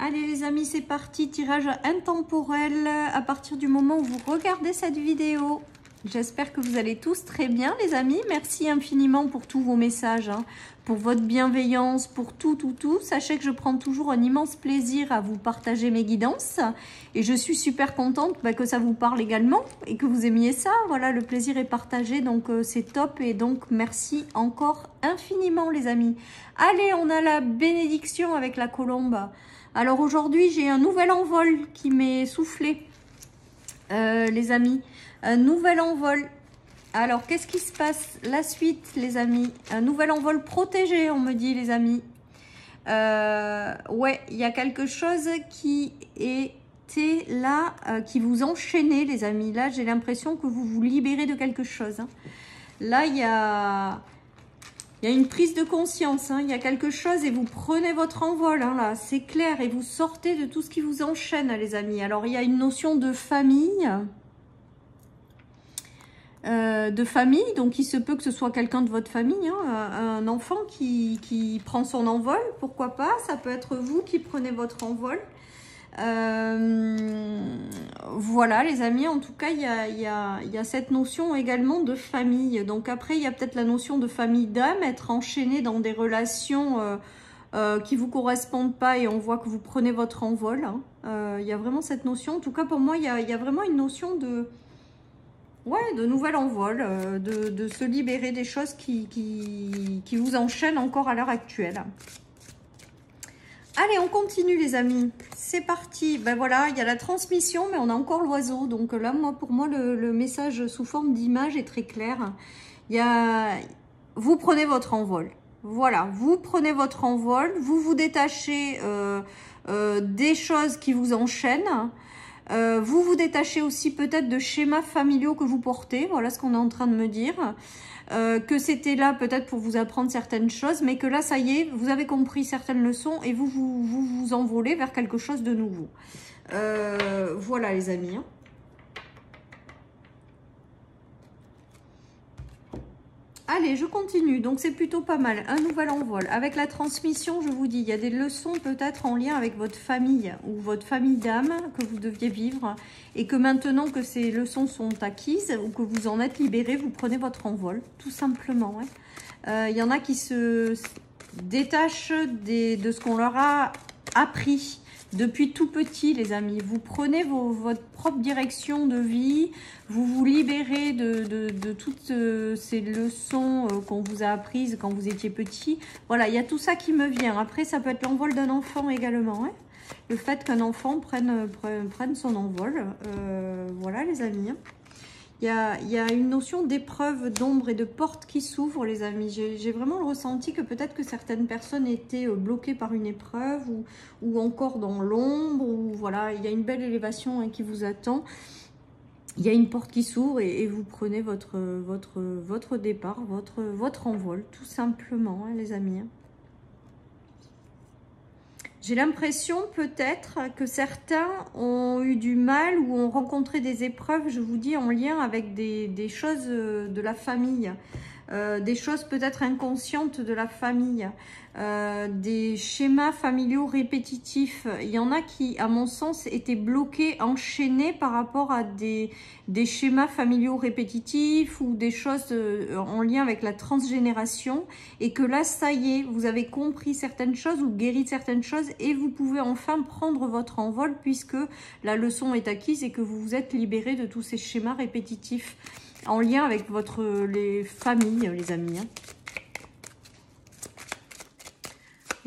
Allez les amis, c'est parti, tirage intemporel à partir du moment où vous regardez cette vidéo. J'espère que vous allez tous très bien les amis. Merci infiniment pour tous vos messages, hein, pour votre bienveillance, pour tout. Sachez que je prends toujours un immense plaisir à vous partager mes guidances. Et je suis super contente que ça vous parle également et que vous aimiez ça. Voilà, le plaisir est partagé, donc c'est top. Et donc merci encore infiniment les amis. Allez, on a la bénédiction avec la colombe. Alors aujourd'hui, j'ai un nouvel envol qui m'est soufflé, les amis. Un nouvel envol. Alors, qu'est-ce qui se passe? La suite, les amis. Un nouvel envol protégé, on me dit, les amis. Ouais, il y a quelque chose qui était là, qui vous enchaînait, les amis. Là, j'ai l'impression que vous vous libérez de quelque chose. Hein. Là, il y a une prise de conscience, hein, il y a quelque chose et vous prenez votre envol, hein, là, c'est clair, et vous sortez de tout ce qui vous enchaîne, les amis. Alors, il y a une notion de famille, donc il se peut que ce soit quelqu'un de votre famille, hein, un enfant qui prend son envol, pourquoi pas, ça peut être vous qui prenez votre envol. Voilà les amis, en tout cas il y a cette notion également de famille. Donc après il y a peut-être la notion de famille d'âme, être enchaîné dans des relations qui vous correspondent pas et on voit que vous prenez votre envol, hein. Il y a vraiment cette notion, en tout cas pour moi il y a vraiment une notion de nouvel envol, de se libérer des choses qui vous enchaînent encore à l'heure actuelle. Allez, on continue les amis, c'est parti. Ben voilà, il y a la transmission, mais on a encore l'oiseau. Donc là, pour moi, le message sous forme d'image est très clair. Vous prenez votre envol. Voilà, vous prenez votre envol, vous vous détachez des choses qui vous enchaînent. Vous vous détachez aussi peut-être de schémas familiaux que vous portez. Voilà ce qu'on est en train de me dire. Que c'était là peut-être pour vous apprendre certaines choses, mais que là, ça y est, vous avez compris certaines leçons et vous envolez vers quelque chose de nouveau. Voilà les amis. Hein. Allez, je continue. Donc, c'est plutôt pas mal. Un nouvel envol. Avec la transmission, je vous dis, il y a des leçons peut-être en lien avec votre famille ou votre famille d'âme que vous deviez vivre et que maintenant que ces leçons sont acquises ou que vous en êtes libéré, vous prenez votre envol, tout simplement. Hein. Il y en a qui se détachent de ce qu'on leur a appris. Depuis tout petit, les amis, vous prenez votre propre direction de vie, vous vous libérez de toutes ces leçons qu'on vous a apprises quand vous étiez petit. Voilà, il y a tout ça qui me vient. Après, ça peut être l'envol d'un enfant également. Hein. Le fait qu'un enfant prenne son envol. Voilà, les amis. Hein. Il y a une notion d'épreuve, d'ombre et de porte qui s'ouvre, les amis. J'ai vraiment le ressenti que peut-être que certaines personnes étaient bloquées par une épreuve ou encore dans l'ombre. Ou voilà, il y a une belle élévation hein, qui vous attend. Il y a une porte qui s'ouvre et vous prenez votre départ, votre envol, tout simplement, hein, les amis. J'ai l'impression peut-être que certains ont eu du mal ou ont rencontré des épreuves, je vous dis, en lien avec des choses de la famille. Des choses peut-être inconscientes de la famille, des schémas familiaux répétitifs. Il y en a qui, à mon sens, étaient bloqués, enchaînés par rapport à des schémas familiaux répétitifs ou des choses en lien avec la transgénération et que là, ça y est, vous avez compris certaines choses ou guéri certaines choses et vous pouvez enfin prendre votre envol puisque la leçon est acquise et que vous vous êtes libéré de tous ces schémas répétitifs. En lien avec les familles, les amis. Hein.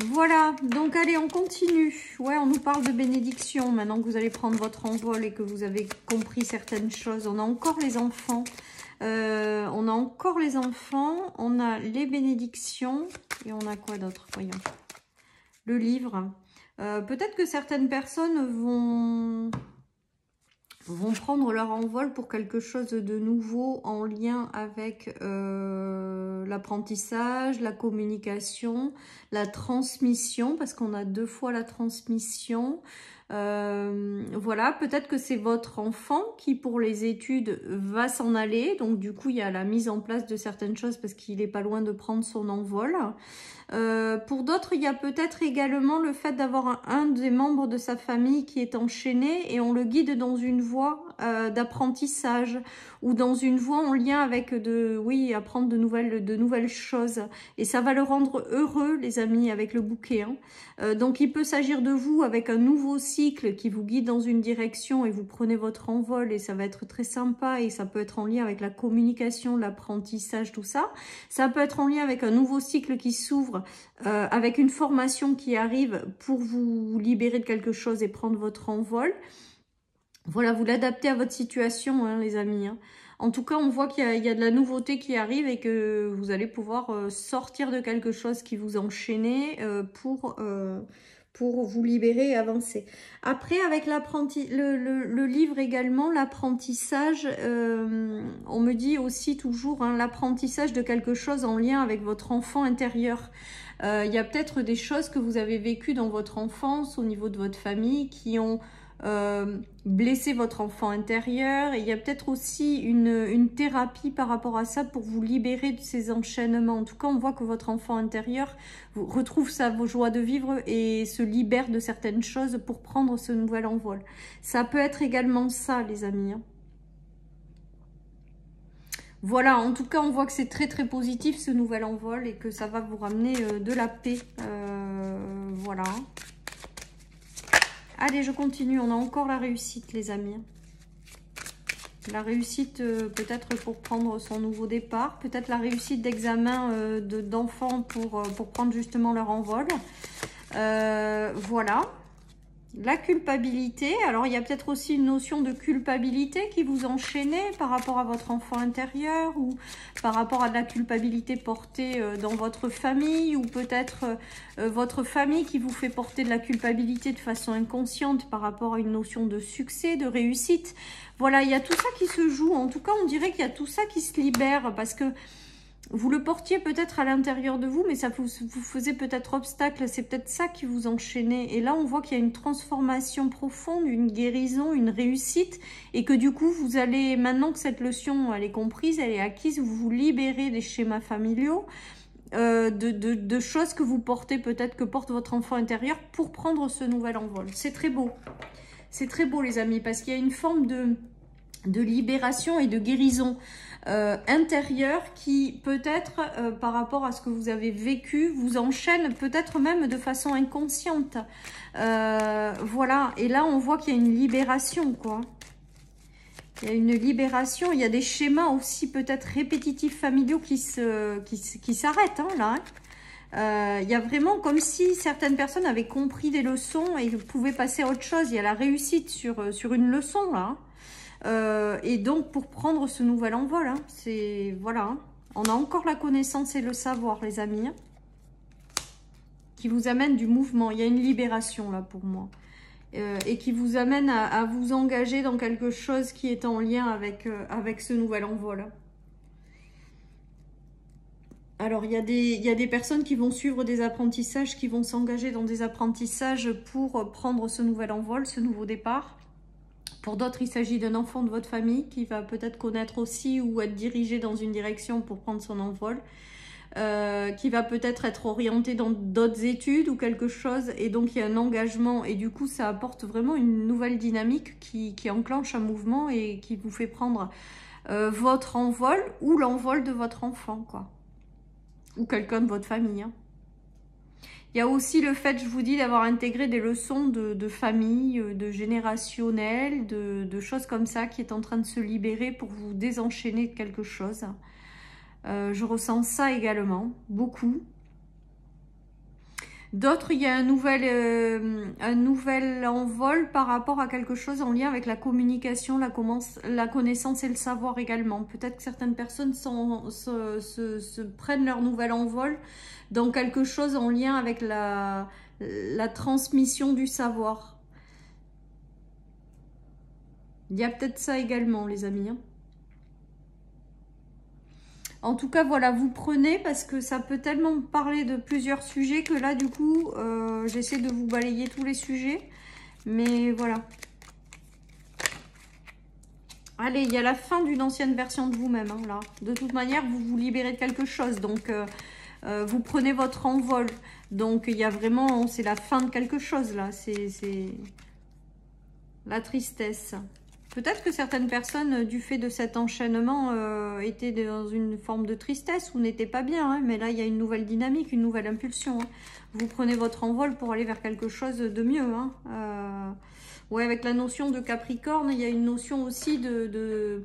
Voilà, donc allez, on continue. Ouais, on nous parle de bénédiction. Maintenant que vous allez prendre votre envol et que vous avez compris certaines choses. On a encore les enfants. On a les bénédictions. Et on a quoi d'autre? Voyons. Le livre. Peut-être que certaines personnes vont prendre leur envol pour quelque chose de nouveau en lien avec l'apprentissage, la communication, la transmission, parce qu'on a deux fois la transmission. Voilà, peut-être que c'est votre enfant qui, pour les études, va s'en aller. Donc, du coup, il y a la mise en place de certaines choses parce qu'il n'est pas loin de prendre son envol. Pour d'autres, il y a peut-être également le fait d'avoir un des membres de sa famille qui est enchaîné et on le guide dans une voie d'apprentissage ou dans une voie en lien avec apprendre de nouvelles choses. Et ça va le rendre heureux, les amis, avec le bouquet. Donc, il peut s'agir de vous avec un nouveau cycle qui vous guide dans une direction et vous prenez votre envol et ça va être très sympa et ça peut être en lien avec la communication, l'apprentissage, tout ça. Ça peut être en lien avec un nouveau cycle qui s'ouvre, avec une formation qui arrive pour vous libérer de quelque chose et prendre votre envol. Voilà, vous l'adaptez à votre situation, hein, les amis. En tout cas, on voit qu'il y a de la nouveauté qui arrive et que vous allez pouvoir sortir de quelque chose qui vous enchaînait pour vous libérer et avancer. Après, avec le livre également, l'apprentissage, on me dit aussi toujours l'apprentissage de quelque chose en lien avec votre enfant intérieur. Il y a peut-être des choses que vous avez vécues dans votre enfance, au niveau de votre famille, qui ont blessé votre enfant intérieur. Et il y a peut-être aussi une thérapie par rapport à ça pour vous libérer de ces enchaînements. En tout cas, on voit que votre enfant intérieur retrouve sa joie de vivre et se libère de certaines choses pour prendre ce nouvel envol. Ça peut être également ça, les amis. Voilà, en tout cas, on voit que c'est très très positif ce nouvel envol et que ça va vous ramener de la paix. Voilà. Allez, je continue. On a encore la réussite, les amis. La réussite, peut-être pour prendre son nouveau départ. Peut-être la réussite d'examen d'enfants pour prendre justement leur envol. Voilà. La culpabilité. Alors, il y a peut-être aussi une notion de culpabilité qui vous enchaînait par rapport à votre enfant intérieur ou par rapport à de la culpabilité portée dans votre famille ou peut-être votre famille qui vous fait porter de la culpabilité de façon inconsciente par rapport à une notion de succès, de réussite. Voilà, il y a tout ça qui se joue. En tout cas, on dirait qu'il y a tout ça qui se libère parce que vous le portiez peut-être à l'intérieur de vous, mais ça vous faisait peut-être obstacle. C'est peut-être ça qui vous enchaînait. Et là, on voit qu'il y a une transformation profonde, une guérison, une réussite. Et que du coup, vous allez, maintenant que cette leçon, elle est comprise, elle est acquise, vous vous libérez des schémas familiaux, de choses que vous portez, peut-être que porte votre enfant intérieur pour prendre ce nouvel envol. C'est très beau. C'est très beau, les amis, parce qu'il y a une forme de libération et de guérison intérieure qui peut-être par rapport à ce que vous avez vécu vous enchaîne peut-être même de façon inconsciente. Voilà, et là on voit qu'il y a une libération, quoi. Il y a une libération, il y a des schémas aussi peut-être répétitifs familiaux qui s'arrêtent là. Il y a vraiment comme si certaines personnes avaient compris des leçons et pouvaient passer à autre chose. Il y a la réussite sur une leçon là. Et donc pour prendre ce nouvel envol, c'est voilà, on a encore la connaissance et le savoir, les amis, qui vous amène du mouvement. Il y a une libération là pour moi, et qui vous amène à vous engager dans quelque chose qui est en lien avec ce nouvel envol. Alors il y a des personnes qui vont suivre des apprentissages, qui vont s'engager dans des apprentissages pour prendre ce nouvel envol, ce nouveau départ. Pour d'autres, il s'agit d'un enfant de votre famille qui va peut-être connaître aussi ou être dirigé dans une direction pour prendre son envol, qui va peut-être être orienté dans d'autres études ou quelque chose, et donc il y a un engagement, et du coup ça apporte vraiment une nouvelle dynamique qui enclenche un mouvement et qui vous fait prendre votre envol ou l'envol de votre enfant, quoi, ou quelqu'un de votre famille. Il y a aussi le fait, je vous dis, d'avoir intégré des leçons de famille, de générationnel, de choses comme ça qui est en train de se libérer pour vous désenchaîner de quelque chose. Je ressens ça également, beaucoup. D'autres, il y a un nouvel envol par rapport à quelque chose en lien avec la communication, la connaissance et le savoir également. Peut-être que certaines personnes se prennent leur nouvel envol dans quelque chose en lien avec la transmission du savoir. Il y a peut-être ça également, les amis. En tout cas, voilà, vous prenez parce que ça peut tellement parler de plusieurs sujets que là, du coup, j'essaie de vous balayer tous les sujets. Mais voilà. Allez, il y a la fin d'une ancienne version de vous-même, hein, là. De toute manière, vous vous libérez de quelque chose. Donc, vous prenez votre envol. Donc, il y a vraiment... C'est la fin de quelque chose, là. C'est la tristesse. Peut-être que certaines personnes, du fait de cet enchaînement, étaient dans une forme de tristesse ou n'étaient pas bien. Hein, mais là, il y a une nouvelle dynamique, une nouvelle impulsion. Hein. Vous prenez votre envol pour aller vers quelque chose de mieux. Hein. Ouais, avec la notion de Capricorne, il y a une notion aussi de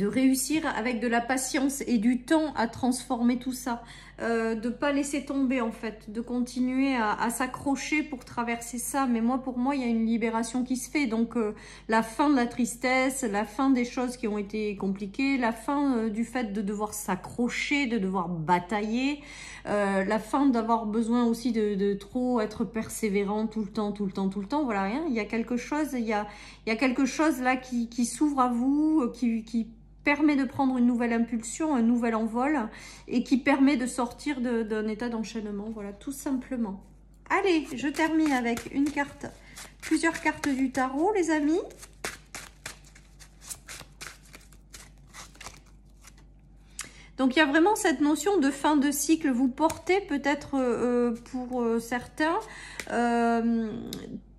réussir avec de la patience et du temps à transformer tout ça. De ne pas laisser tomber en fait, de continuer à s'accrocher pour traverser ça. Mais moi, pour moi, il y a une libération qui se fait. Donc, la fin de la tristesse, la fin des choses qui ont été compliquées, la fin du fait de devoir s'accrocher, de devoir batailler, la fin d'avoir besoin aussi de trop être persévérant tout le temps. Voilà, hein, il y a quelque chose, il y a quelque chose là qui s'ouvre à vous, qui permet de prendre une nouvelle impulsion, un nouvel envol et qui permet de sortir d'un état d'enchaînement. Voilà, tout simplement. Allez, je termine avec une carte, plusieurs cartes du tarot, les amis. Donc, il y a vraiment cette notion de fin de cycle. Vous portez peut-être pour certains...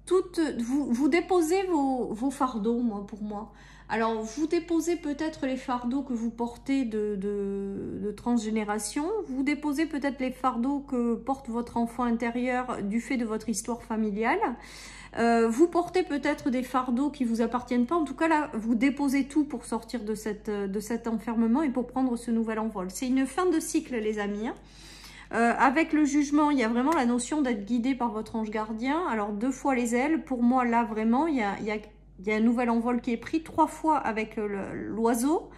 vous déposez vos fardeaux, pour moi. Alors, vous déposez peut-être les fardeaux que vous portez de transgénération. Vous déposez peut-être les fardeaux que porte votre enfant intérieur du fait de votre histoire familiale. Vous portez peut-être des fardeaux qui ne vous appartiennent pas. En tout cas, là, vous déposez tout pour sortir de cet enfermement et pour prendre ce nouvel envol. C'est une fin de cycle, les amis. Hein. Avec le jugement, il y a vraiment la notion d'être guidé par votre ange gardien. Alors, 2 fois les ailes. Pour moi, là, vraiment, il y a un nouvel envol qui est pris 3 fois avec l'oiseau.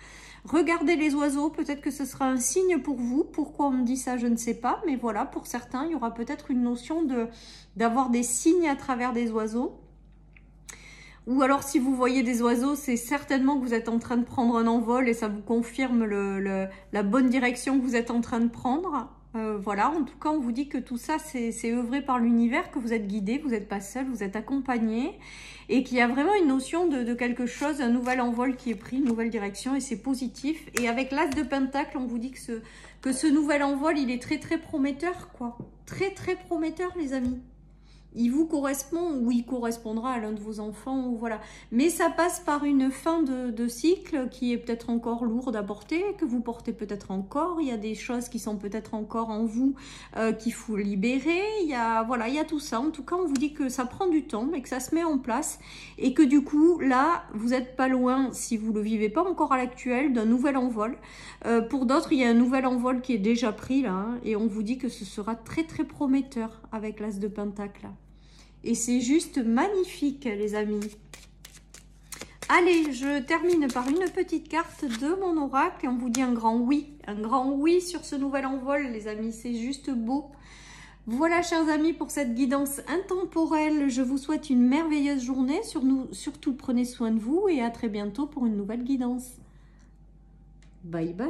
Regardez les oiseaux, peut-être que ce sera un signe pour vous. Pourquoi on me dit ça, je ne sais pas. Mais voilà, pour certains, il y aura peut-être une notion d'avoir des signes à travers des oiseaux. Ou alors, si vous voyez des oiseaux, c'est certainement que vous êtes en train de prendre un envol et ça vous confirme la bonne direction que vous êtes en train de prendre. Voilà, en tout cas, on vous dit que tout ça, c'est œuvré par l'univers, que vous êtes guidé, vous n'êtes pas seul, vous êtes accompagné et qu'il y a vraiment une notion de quelque chose, un nouvel envol qui est pris, une nouvelle direction et c'est positif. Et avec l'As de Pentacle, on vous dit que ce nouvel envol, il est très, très prometteur, quoi. Très, très prometteur, les amis. Il vous correspond ou il correspondra à l'un de vos enfants, ou voilà. Mais ça passe par une fin de cycle qui est peut-être encore lourde à porter, que vous portez peut-être encore. Il y a des choses qui sont peut-être encore en vous qu'il faut libérer. Voilà, il y a tout ça. En tout cas, on vous dit que ça prend du temps, mais que ça se met en place et que du coup, là, vous n'êtes pas loin, si vous ne le vivez pas encore à l'actuel, d'un nouvel envol. Pour d'autres, il y a un nouvel envol qui est déjà pris là, hein, et on vous dit que ce sera très très prometteur avec l'As de Pentacle. Et c'est juste magnifique, les amis. Allez, je termine par une petite carte de mon oracle et on vous dit un grand oui. Un grand oui sur ce nouvel envol, les amis. C'est juste beau. Voilà, chers amis, pour cette guidance intemporelle. Je vous souhaite une merveilleuse journée. Surtout, prenez soin de vous et à très bientôt pour une nouvelle guidance. Bye bye.